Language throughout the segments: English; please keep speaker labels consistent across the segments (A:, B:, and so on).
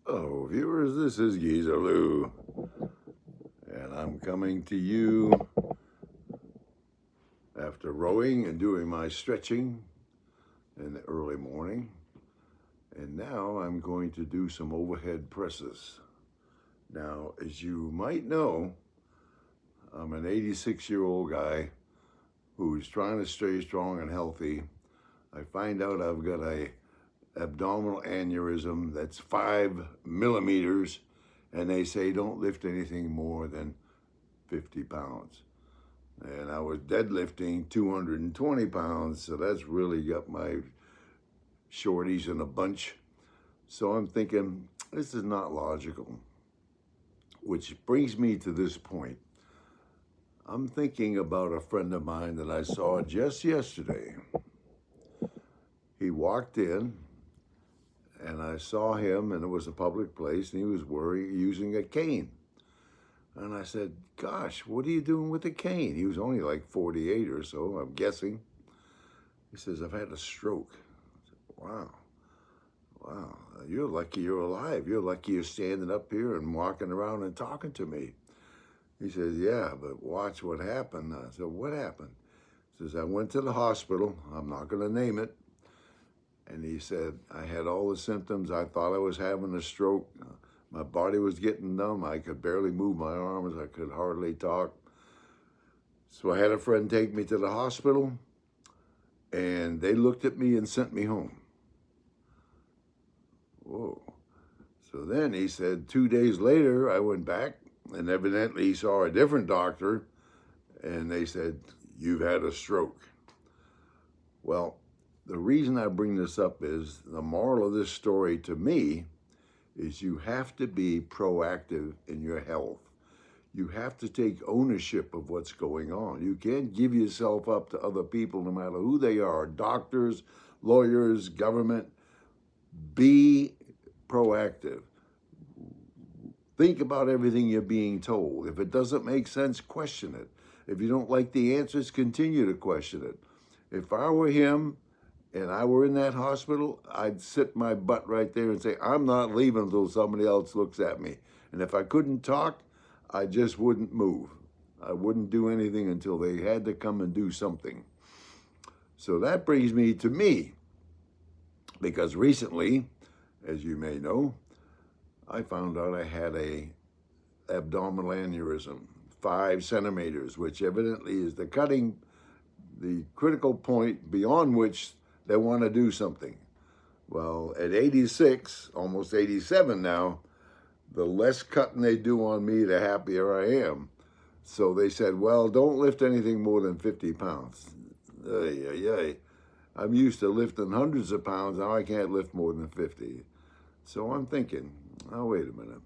A: Hello, viewers. This is Geezer Lou, and I'm coming to you after rowing and doing my stretching in the early morning. And now I'm going to do some overhead presses. Now, as you might know, I'm an 86-year-old guy who's trying to stay strong and healthy. I find out I've got a abdominal aneurysm that's 5 millimeters, and they say don't lift anything more than 50 pounds. And I was deadlifting 220 pounds, so that's really got my shorties in a bunch. So I'm thinking, this is not logical. Which brings me to this point. I'm thinking about a friend of mine that I saw just yesterday. He walked in, and I saw him, and it was a public place, and he was using a cane. And I said, gosh, what are you doing with the cane? He was only like 48 or so, I'm guessing. He says, I've had a stroke. I said, wow, you're lucky you're alive. You're lucky you're standing up here and walking around and talking to me. He says, yeah, but watch what happened. I said, what happened? He says, I went to the hospital. I'm not going to name it. And he said, I had all the symptoms. I thought I was having a stroke. My body was getting numb. I could barely move my arms. I could hardly talk. So I had a friend take me to the hospital, and they looked at me and sent me home. Whoa. So then he said 2 days later, I went back, and evidently he saw a different doctor, and they said, you've had a stroke. Well, the reason I bring this up is the moral of this story to me is you have to be proactive in your health. You have to take ownership of what's going on. You can't give yourself up to other people, no matter who they are, doctors, lawyers, government. Be proactive. Think about everything you're being told. If it doesn't make sense, question it. If you don't like the answers, continue to question it. If I were him, and I were in that hospital, I'd sit my butt right there and say, I'm not leaving until somebody else looks at me. And if I couldn't talk, I just wouldn't move. I wouldn't do anything until they had to come and do something. So that brings me to me, because recently, as you may know, I found out I had a abdominal aneurysm, 5 centimeters, which evidently is the critical point beyond which they want to do something. Well, at 86, almost 87 now, the less cutting they do on me, the happier I am. So they said, well, don't lift anything more than 50 pounds. I'm used to lifting hundreds of pounds. Now I can't lift more than 50. So I'm thinking, oh, wait a minute.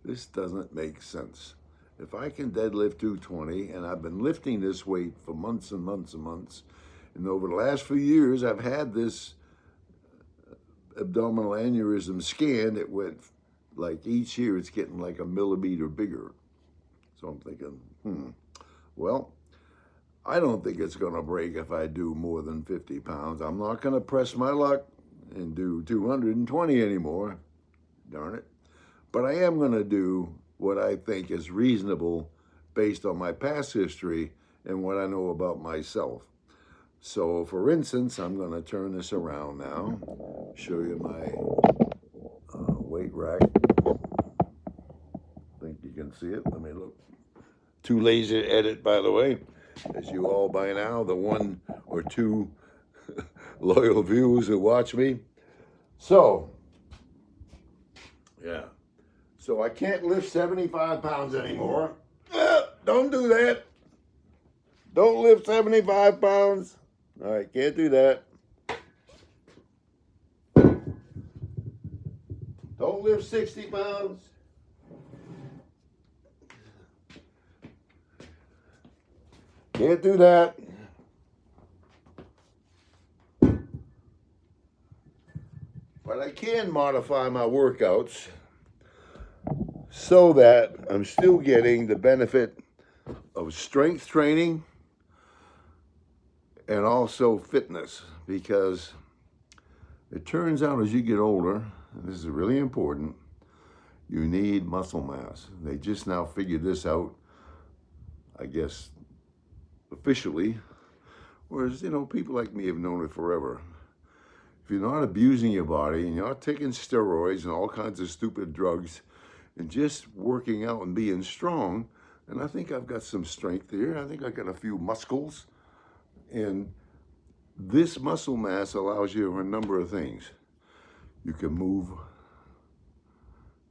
A: This doesn't make sense. If I can deadlift 220, and I've been lifting this weight for months and months and months, and over the last few years, I've had this abdominal aneurysm scan. It went like each year, it's getting like a millimeter bigger. So I'm thinking, well, I don't think it's going to break if I do more than 50 pounds. I'm not going to press my luck and do 220 anymore. Darn it. But I am going to do what I think is reasonable based on my past history and what I know about myself. So, for instance, I'm going to turn this around now, show you my weight rack. I think you can see it. Let me look. Too lazy to edit, by the way. As you all by now, the 1 or 2 loyal viewers who watch me. So, yeah. So I can't lift 75 pounds anymore. Don't do that. Don't lift 75 pounds. All right, can't do that. Don't lift 60 pounds. Can't do that. But I can modify my workouts so that I'm still getting the benefit of strength training and also fitness, because it turns out as you get older, and this is really important, you need muscle mass. They just now figured this out, I guess, officially. Whereas, people like me have known it forever. If you're not abusing your body and you're not taking steroids and all kinds of stupid drugs and just working out and being strong, and I think I've got some strength here. I think I got a few muscles. And this muscle mass allows you a number of things. You can move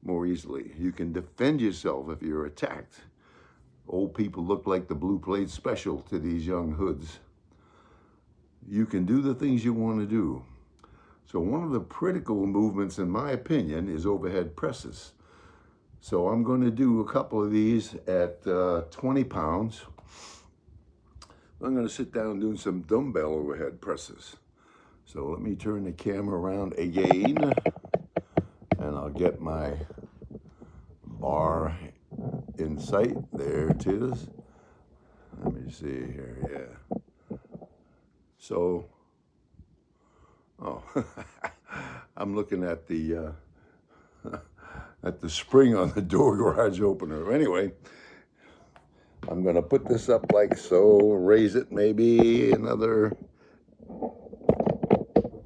A: more easily. You can defend yourself if you're attacked. Old people look like the blue plate special to these young hoods. You can do the things you want to do. So one of the critical movements, in my opinion, is overhead presses. So I'm going to do a couple of these at 20 pounds. I'm going to sit down doing some dumbbell overhead presses. So let me turn the camera around again, and I'll get my bar in sight. There it is. Let me see here, yeah. So, I'm looking at the spring on the door garage opener. Anyway, I'm going to put this up like so, raise it maybe another,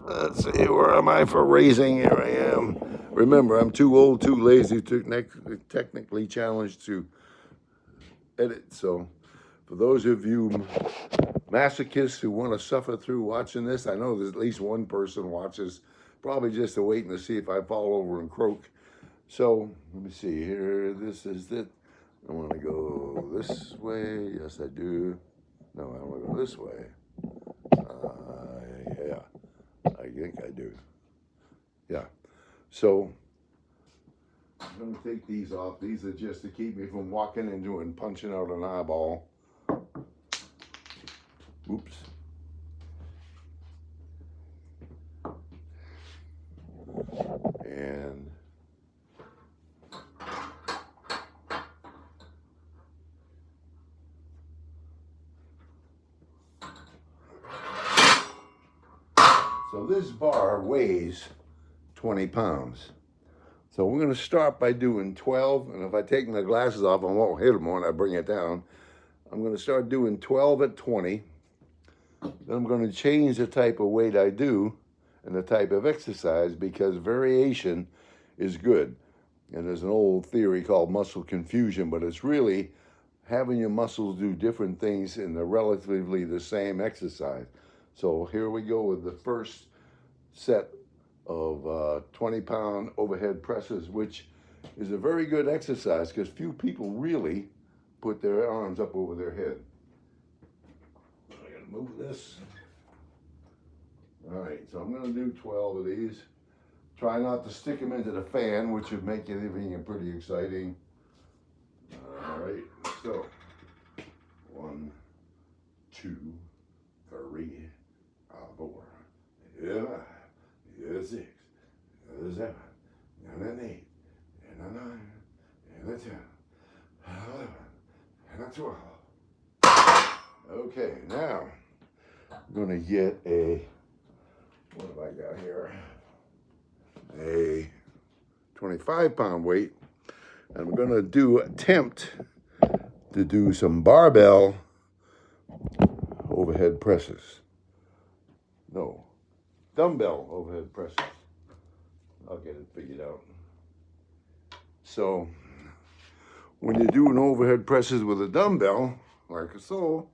A: let's see, where am I for raising? Here I am. Remember, I'm too old, too lazy, too technically challenged to edit. So for those of you masochists who want to suffer through watching this, I know there's at least one person watches, probably just waiting to see if I fall over and croak. So let me see here. This is it. I want to go this way. Yes, I do. No, I want to go this way. Yeah, I think I do. Yeah. So I'm going to take these off. These are just to keep me from walking into and punching out an eyeball. Oops. And so this bar weighs 20 pounds. So we're going to start by doing 12, and if I take my glasses off, I won't hit them when I bring it down. I'm going to start doing 12 at 20. Then I'm going to change the type of weight I do and the type of exercise, because variation is good. And there's an old theory called muscle confusion, but it's really having your muscles do different things in the relatively the same exercise. So here we go with the first set of 20-pound overhead presses, which is a very good exercise because few people really put their arms up over their head. I gotta move this. All right, so I'm gonna do 12 of these. Try not to stick them into the fan, which would make anything pretty exciting. All right, so 1, 2, 3, 4, 5, 6, 7, and 8, and 9, and 10, and 11, and 12. Okay, now I'm gonna get what have I got here? A 25-pound weight. And I'm gonna attempt to do some barbell overhead presses. No, dumbbell overhead presses. I'll get it figured out. So when you're doing overhead presses with a dumbbell, like so,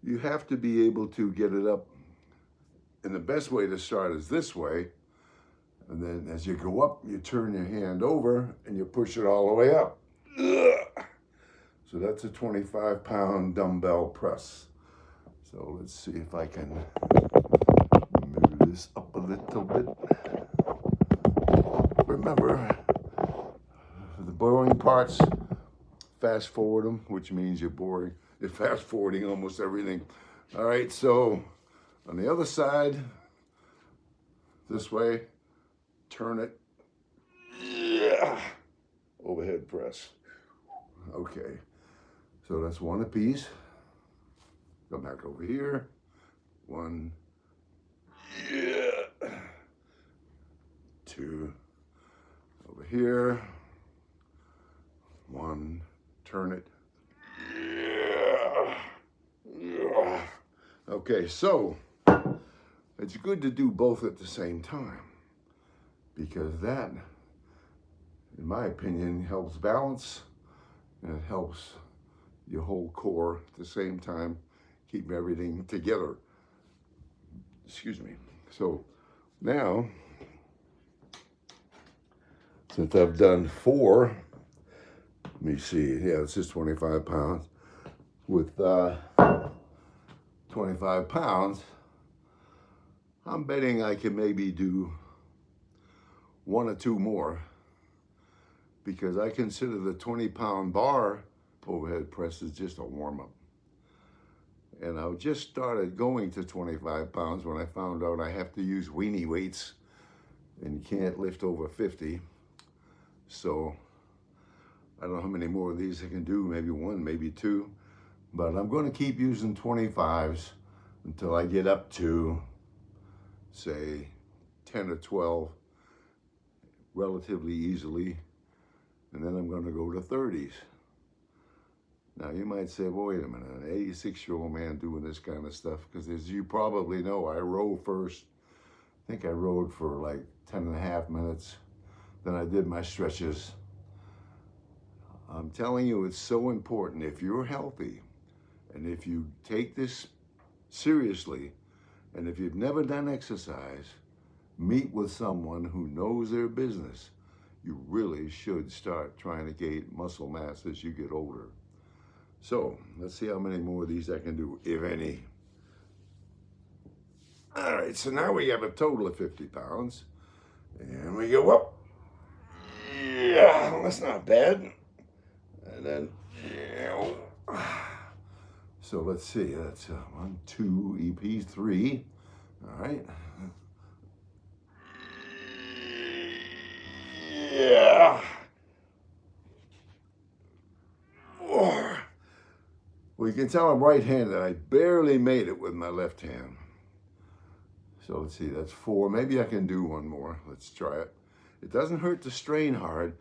A: you have to be able to get it up. And the best way to start is this way. And then as you go up, you turn your hand over and you push it all the way up. So that's a 25-pound dumbbell press. So let's see if I can move this up a little bit. Remember, the boring parts, fast forward them, which means you're fast forwarding almost everything. All right, so on the other side, this way, turn it, overhead press. Okay, so that's one apiece. Come back over here. 1, 2, here. One, turn it. Okay, so it's good to do both at the same time because that, in my opinion, helps balance and it helps your whole core at the same time, keep everything together. Excuse me. So now, since I've done 4, let me see, yeah, it's just 25 pounds. With 25 pounds, I'm betting I can maybe do 1 or 2 more because I consider the 20-pound bar overhead press is just a warm-up. And I just started going to 25 pounds when I found out I have to use weenie weights and can't lift over 50. So I don't know how many more of these I can do, maybe 1, maybe 2. But I'm going to keep using 25s until I get up to, say, 10 or 12 relatively easily. And then I'm going to go to 30s. Now, you might say, well, wait a minute, an 86-year-old man doing this kind of stuff, because as you probably know, I row first. I think I rowed for like 10 and a half minutes. Then I did my stretches. I'm telling you, it's so important. If you're healthy, and if you take this seriously, and if you've never done exercise, meet with someone who knows their business. You really should start trying to gain muscle mass as you get older. So let's see how many more of these I can do, if any. All right, so now we have a total of 50 pounds. And we go up. Yeah, that's not bad. And then, yeah. So let's see, that's 1, 2, EP 3. All right. Yeah. 4. Well, you can tell I'm right-handed. I barely made it with my left hand. So let's see, that's 4. Maybe I can do 1 more. Let's try it. It doesn't hurt to strain hard.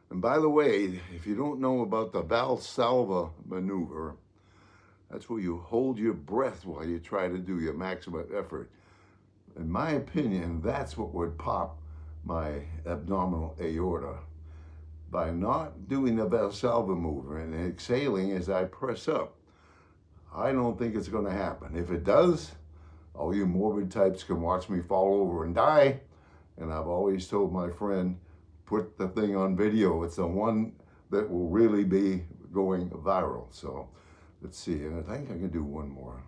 A: And by the way, if you don't know about the Valsalva maneuver, that's where you hold your breath while you try to do your maximum effort. In my opinion, that's what would pop my abdominal aorta. By not doing the Valsalva maneuver and exhaling as I press up, I don't think it's going to happen. If it does, all you morbid types can watch me fall over and die. And I've always told my friend, put the thing on video. It's the one that will really be going viral. So let's see. And I think I can do 1 more.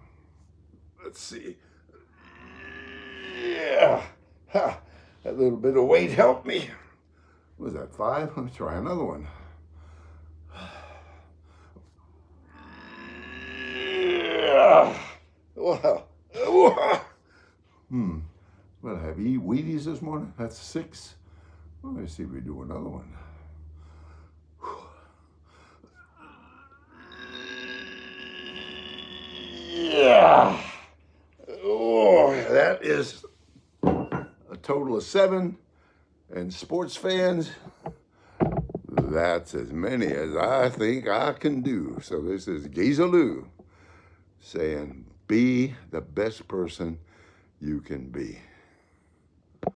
A: Let's see. Yeah. Ha. That little bit of weight helped me. What was that, 5? Let me try another one. Wow. What did I have? Eat Wheaties this morning? That's 6. Well, let me see if we do another one. Yeah. Oh, that is a total of 7. And sports fans, that's as many as I think I can do. So this is Geesaloo saying, be the best person you can be.